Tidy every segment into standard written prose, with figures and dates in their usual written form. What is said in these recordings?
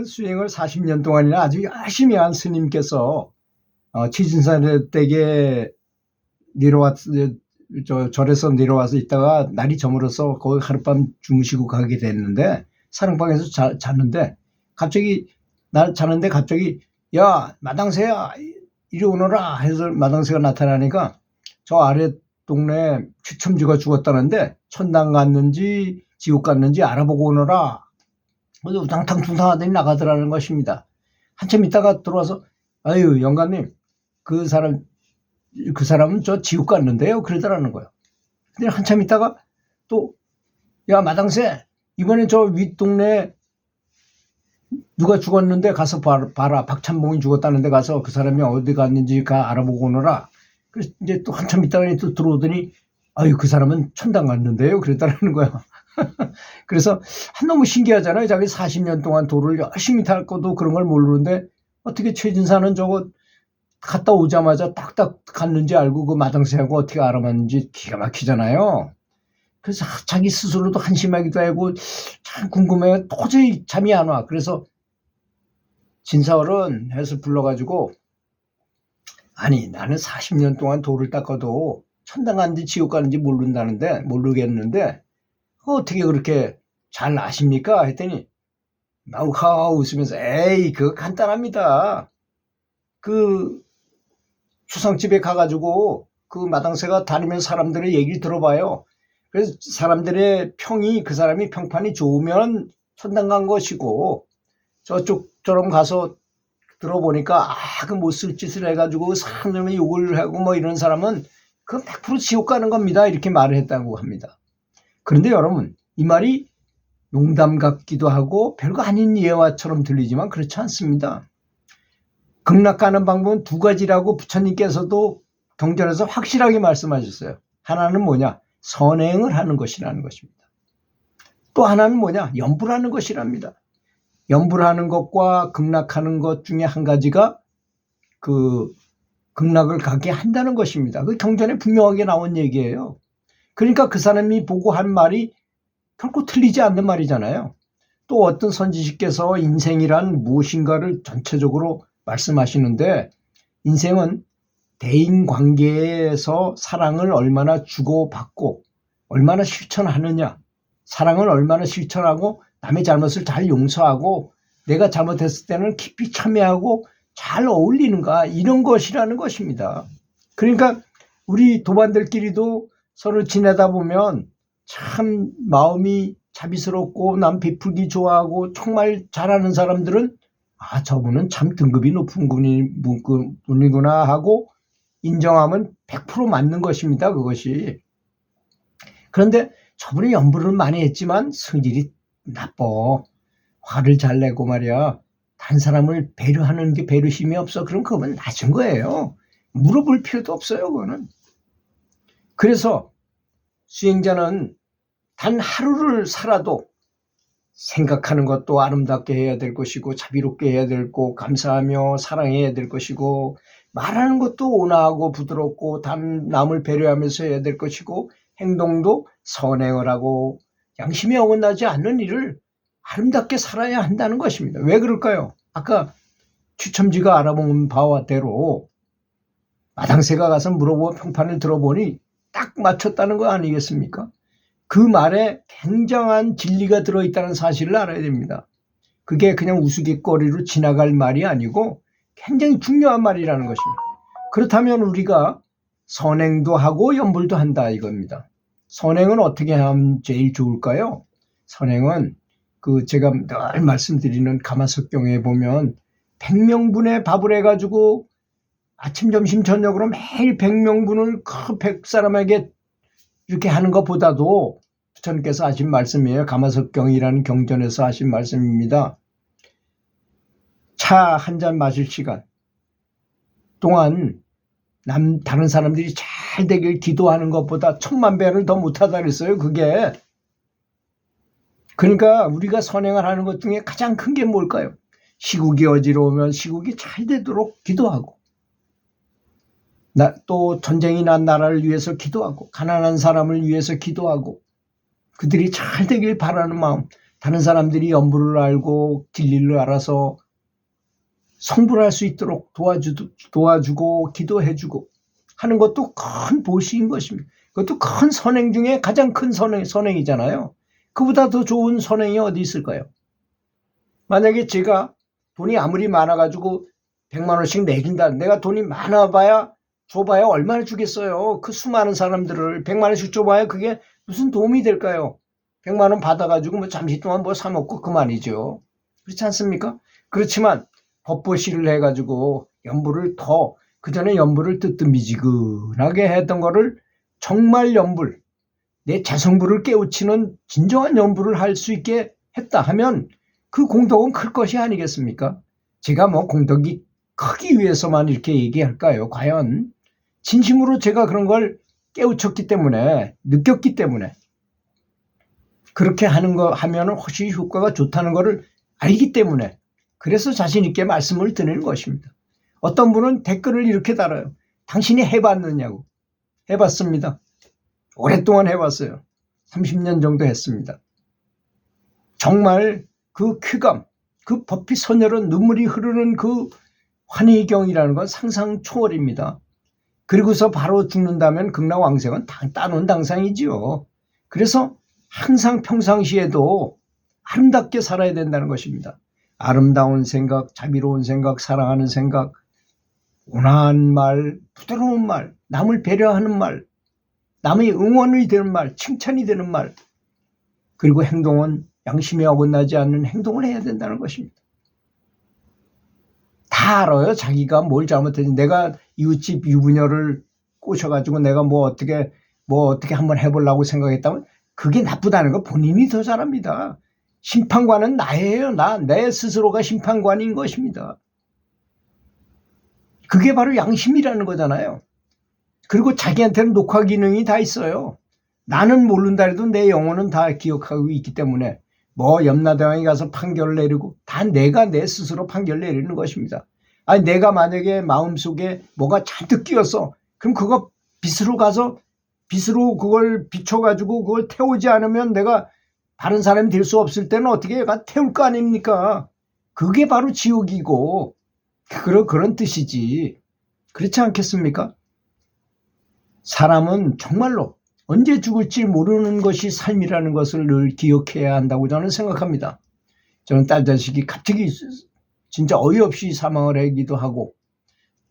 수행을 40년 동안이나 아주 열심히 한 스님께서 취진산 댁에 절에서 내려와서 있다가 날이 저물어서 거기 하룻밤 주무시고 가게 됐는데 사랑방에서 잤는데 갑자기 야 마당새야 이리 오너라 해서 마당새가 나타나니까 저 아래 동네 추첨쥐가 죽었다는데 천당 갔는지 지옥 갔는지 알아보고 오너라. 그래서 우당탕탕하더니 나가더라는 것입니다. 한참 있다가 들어와서 아유 영감님 그 사람은 저 지옥 갔는데요 그러더라는 거예요. 근데 한참 있다가 또 야 마당새 이번엔 저 윗동네 누가 죽었는데 가서 봐라. 박찬봉이 죽었다는데 가서 그 사람이 어디 갔는지 알아보고 오너라. 그래서 이제 또 한참 있다가 또 들어오더니 아유 그 사람은 천당 갔는데요 그랬다라는 거야. 그래서 너무 신기하잖아요. 자기 40년 동안 도를 열심히 닦고도 그런 걸 모르는데 어떻게 최진사는 저거 갔다 오자마자 딱딱 갔는지 알고 그 마당새하고 어떻게 알아봤는지 기가 막히잖아요. 그래서 자기 스스로도 한심하기도 하고 참 궁금해요. 도저히 잠이 안 와. 그래서 진사어른 해서 불러가지고 아니 나는 40년 동안 도를 닦아도 천당 갔는지 지옥 가는지 모르겠는데 어떻게 그렇게 잘 아십니까? 했더니 마우카 웃으면서 에이 그거 간단합니다. 그 추상집에 가가지고 그 마당새가 다니면 사람들의 얘기를 들어봐요. 그래서 사람들의 평이 그 사람이 평판이 좋으면 천당 간 것이고 저쪽처럼 가서 들어보니까 그 못 쓸 짓을 해가지고 사람들이 욕을 하고 뭐 이런 사람은 그 100% 지옥 가는 겁니다. 이렇게 말을 했다고 합니다. 그런데 여러분 이 말이 농담 같기도 하고 별거 아닌 예화처럼 들리지만 그렇지 않습니다. 극락 가는 방법은 두 가지라고 부처님께서도 경전에서 확실하게 말씀하셨어요. 하나는 뭐냐? 선행을 하는 것이라는 것입니다. 또 하나는 뭐냐? 염불 하는 것이랍니다. 염불 하는 것과 극락하는 것 중에 한 가지가 그 극락을 가게 한다는 것입니다. 그 경전에 분명하게 나온 얘기예요. 그러니까 그 사람이 보고 한 말이 결코 틀리지 않는 말이잖아요. 또 어떤 선지식께서 인생이란 무엇인가를 전체적으로 말씀하시는데 인생은 대인관계에서 사랑을 얼마나 주고받고 얼마나 실천하느냐, 사랑을 얼마나 실천하고 남의 잘못을 잘 용서하고 내가 잘못했을 때는 깊이 참여하고 잘 어울리는가 이런 것이라는 것입니다. 그러니까 우리 도반들끼리도 서로 지내다 보면 참 마음이 자비스럽고 남 베풀기 좋아하고 정말 잘하는 사람들은 저분은 참 등급이 높은 분이구나 하고 인정하면 100% 맞는 것입니다. 그것이. 그런데 저분이 염불을 많이 했지만 성질이 나빠. 화를 잘 내고 말이야. 다른 사람을 배려하는 게 배려심이 없어. 그럼 그건 낮은 거예요. 물어볼 필요도 없어요. 그거는. 그래서 수행자는 단 하루를 살아도 생각하는 것도 아름답게 해야 될 것이고 자비롭게 해야 될 거고 감사하며 사랑해야 될 것이고 말하는 것도 온화하고 부드럽고 남을 배려하면서 해야 될 것이고 행동도 선행을 하고 양심에 어긋나지 않는 일을 아름답게 살아야 한다는 것입니다. 왜 그럴까요? 아까 추첨지가 알아본 바와대로 마당새가 가서 물어보고 평판을 들어보니 딱 맞췄다는 거 아니겠습니까? 그 말에 굉장한 진리가 들어있다는 사실을 알아야 됩니다. 그게 그냥 우스갯거리로 지나갈 말이 아니고 굉장히 중요한 말이라는 것입니다. 그렇다면 우리가 선행도 하고 염불도 한다 이겁니다. 선행은 어떻게 하면 제일 좋을까요? 선행은 제가 늘 말씀드리는 가마석경에 보면 100명분의 밥을 해가지고 아침, 점심, 저녁으로 매일 100명분을 그 100사람에게 이렇게 하는 것보다도 부처님께서 하신 말씀이에요. 가마석경이라는 경전에서 하신 말씀입니다. 차 한 잔 마실 시간 동안 다른 사람들이 잘 되길 기도하는 것보다 10,000배를 더 못하다 그랬어요. 그게. 그러니까 우리가 선행을 하는 것 중에 가장 큰 게 뭘까요? 시국이 어지러우면 시국이 잘 되도록 기도하고 또 전쟁이 난 나라를 위해서 기도하고 가난한 사람을 위해서 기도하고 그들이 잘 되길 바라는 마음 다른 사람들이 연불을 알고 진리를 알아서 성불할 수 있도록 도와주고 기도해주고 하는 것도 큰 보시인 것입니다. 그것도 큰 선행 중에 가장 큰 선행이잖아요. 그보다 더 좋은 선행이 어디 있을까요? 만약에 제가 돈이 아무리 많아가지고 100만 원씩 내준다. 내가 돈이 많아봐야 줘봐야 얼마나 주겠어요. 그 수많은 사람들을 100만 원씩 줘봐야 그게 무슨 도움이 될까요? 100만 원 받아가지고 뭐 잠시 동안 뭐 사 먹고 그만이죠. 그렇지 않습니까? 그렇지만 법보시를 해가지고 연불을 더 그전에 연불을 뜨뜻미지근하게 했던 거를 정말 연불, 내 자성불을 깨우치는 진정한 연불을 할 수 있게 했다 하면 그 공덕은 클 것이 아니겠습니까? 제가 뭐 공덕이 크기 위해서만 이렇게 얘기할까요? 과연 진심으로 제가 그런 걸 깨우쳤기 때문에 느꼈기 때문에 그렇게 하는 거 하면 훨씬 효과가 좋다는 것을 알기 때문에 그래서 자신 있게 말씀을 드리는 것입니다. 어떤 분은 댓글을 이렇게 달아요. 당신이 해봤느냐고. 해봤습니다. 오랫동안 해봤어요. 30년 정도 했습니다. 정말 그 쾌감, 그 법히 선열은 눈물이 흐르는 그 환희경이라는 건 상상 초월입니다. 그리고서 바로 죽는다면 극락왕생은 따놓은 당상이지요. 그래서 항상 평상시에도 아름답게 살아야 된다는 것입니다. 아름다운 생각, 자비로운 생각, 사랑하는 생각, 온화한 말, 부드러운 말, 남을 배려하는 말, 남의 응원이 되는 말, 칭찬이 되는 말, 그리고 행동은 양심에 어긋나지 않는 행동을 해야 된다는 것입니다. 다 알아요. 자기가 뭘 잘못했는지. 내가 이웃집 유부녀를 꼬셔가지고 내가 뭐 어떻게 한번 해보려고 생각했다면 그게 나쁘다는 거 본인이 더 잘합니다. 심판관은 나예요. 내 스스로가 심판관인 것입니다. 그게 바로 양심이라는 거잖아요. 그리고 자기한테는 녹화 기능이 다 있어요. 나는 모른다 해도 내 영혼은 다 기억하고 있기 때문에 뭐 염라대왕이 가서 판결을 내리고 다 내가 내 스스로 판결을 내리는 것입니다. 아니 내가 만약에 마음속에 뭐가 잔뜩 끼었어. 그럼 그거 빛으로 그걸 비춰가지고 그걸 태우지 않으면 내가 다른 사람이 될 수 없을 때는 어떻게 태울 거 아닙니까? 그게 바로 지옥이고 그런 뜻이지. 그렇지 않겠습니까? 사람은 정말로 언제 죽을지 모르는 것이 삶이라는 것을 늘 기억해야 한다고 저는 생각합니다. 저는 딸 자식이 갑자기 진짜 어이없이 사망을 하기도 하고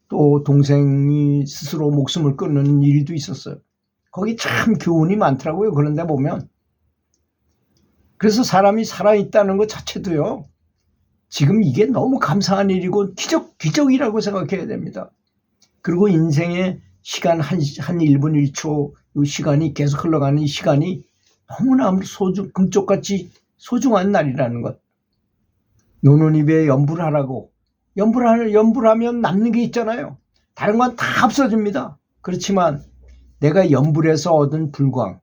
또 동생이 스스로 목숨을 끊는 일도 있었어요. 거기 참 교훈이 많더라고요. 그런데 보면. 그래서 사람이 살아있다는 것 자체도요. 지금 이게 너무 감사한 일이고 기적이라고 생각해야 됩니다. 그리고 인생의 시간 한 1분 1초 이 시간이 계속 흘러가는 이 시간이 너무나 금쪽같이 소중한 날이라는 것. 노는 입에 연불하라고. 연불하면 남는 게 있잖아요. 다른 건 다 없어집니다. 그렇지만 내가 연불에서 얻은 불광.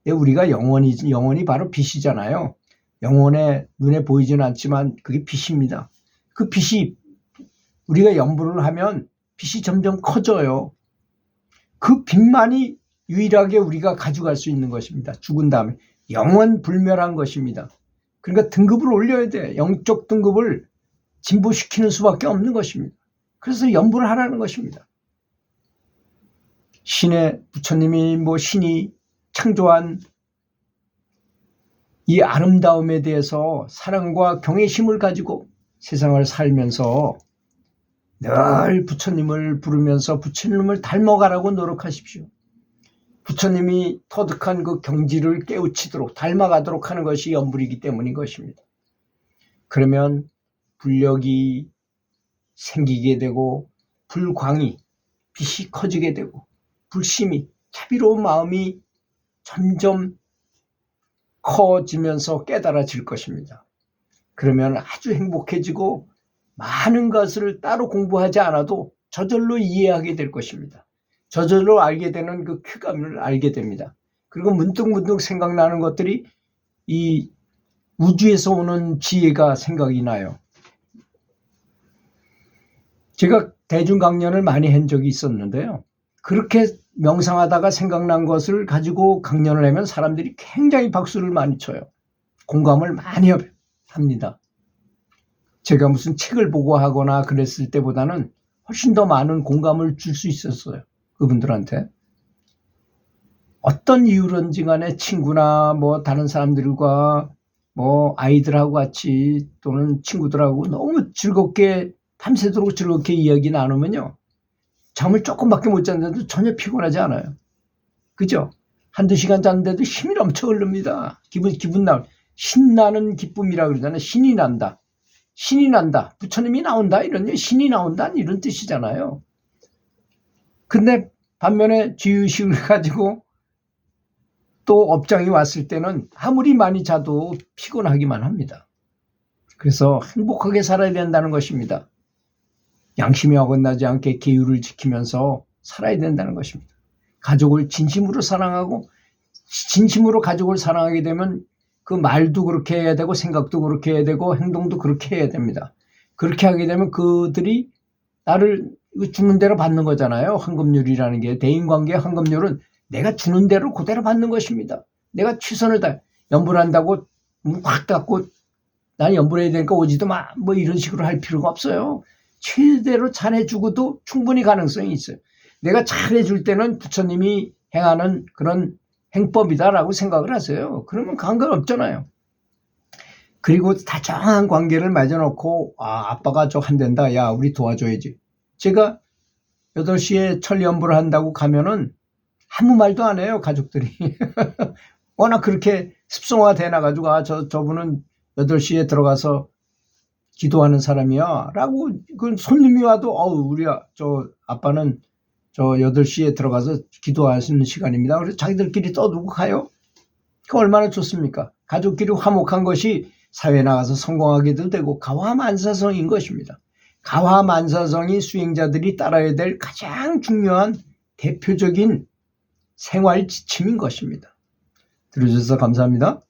우리가 영혼이 바로 빛이잖아요. 영혼의 눈에 보이지는 않지만 그게 빛입니다. 그 빛이 우리가 연불을 하면 빛이 점점 커져요. 그 빛만이 유일하게 우리가 가져갈 수 있는 것입니다. 죽은 다음에 영원 불멸한 것입니다. 그러니까 등급을 올려야 돼. 영적 등급을 진보시키는 수밖에 없는 것입니다. 그래서 연불을 하라는 것입니다. 부처님이 신이 창조한 이 아름다움에 대해서 사랑과 경외심을 가지고 세상을 살면서 늘 부처님을 부르면서 부처님을 닮아가라고 노력하십시오. 부처님이 터득한 그 경지를 깨우치도록 닮아가도록 하는 것이 연불이기 때문인 것입니다. 그러면 불력이 생기게 되고 불광이 빛이 커지게 되고 불심이 자비로운 마음이 점점 커지면서 깨달아질 것입니다. 그러면 아주 행복해지고 많은 것을 따로 공부하지 않아도 저절로 이해하게 될 것입니다. 저절로 알게 되는 그 쾌감을 알게 됩니다. 그리고 문득문득 생각나는 것들이 이 우주에서 오는 지혜가 생각이 나요. 제가 대중강연을 많이 한 적이 있었는데요. 그렇게 명상하다가 생각난 것을 가지고 강연을 하면 사람들이 굉장히 박수를 많이 쳐요. 공감을 많이 합니다. 제가 무슨 책을 보고 하거나 그랬을 때보다는 훨씬 더 많은 공감을 줄 수 있었어요. 그분들한테. 어떤 이유론지 간에 친구나 뭐 다른 사람들과 뭐 아이들하고 같이 또는 친구들하고 너무 즐겁게 밤새도록 즐겁게 이야기 나누면요. 잠을 조금밖에 못 잤는데도 전혀 피곤하지 않아요. 그죠? 한두 시간 잤는데도 힘이 넘쳐 흐릅니다. 기분 신나는 기쁨이라 그러잖아요. 신이 난다. 신이 난다. 부처님이 나온다. 신이 나온다. 이런 뜻이잖아요. 근데 반면에 지유식을 가지고 또 업장이 왔을 때는 아무리 많이 자도 피곤하기만 합니다. 그래서 행복하게 살아야 된다는 것입니다. 양심이 어긋나지 않게 계율을 지키면서 살아야 된다는 것입니다. 가족을 진심으로 사랑하고 진심으로 가족을 사랑하게 되면 그 말도 그렇게 해야 되고 생각도 그렇게 해야 되고 행동도 그렇게 해야 됩니다. 그렇게 하게 되면 그들이 나를 주는 대로 받는 거잖아요. 황금률이라는 게. 대인관계의 황금률은 내가 주는 대로 그대로 받는 것입니다. 내가 최선을 다 연불한다고 확 닫고 나는 연불해야 되니까 오지도 마 뭐 이런 식으로 할 필요가 없어요. 최대로 잘해주고도 충분히 가능성이 있어요. 내가 잘해줄 때는 부처님이 행하는 그런 행법이다라고 생각을 하세요. 그러면 관계없잖아요. 그리고 다정한 관계를 맺어놓고 아빠가 저 한댄다. 야 우리 도와줘야지. 제가 8시에 철연불을 한다고 가면은 아무 말도 안 해요. 가족들이. 워낙 그렇게 습성화돼 나가지고 저분은 8시에 들어가서 기도하는 사람이야 라고 그 손님이 와도 우리 저 아빠는 저 8시에 들어가서 기도하시는 시간입니다. 그래서 자기들끼리 떠들고 가요. 그 얼마나 좋습니까? 가족끼리 화목한 것이 사회에 나가서 성공하게도 되고 가화만사성인 것입니다. 가화만사성이 수행자들이 따라야 될 가장 중요한 대표적인 생활 지침인 것입니다. 들어주셔서 감사합니다.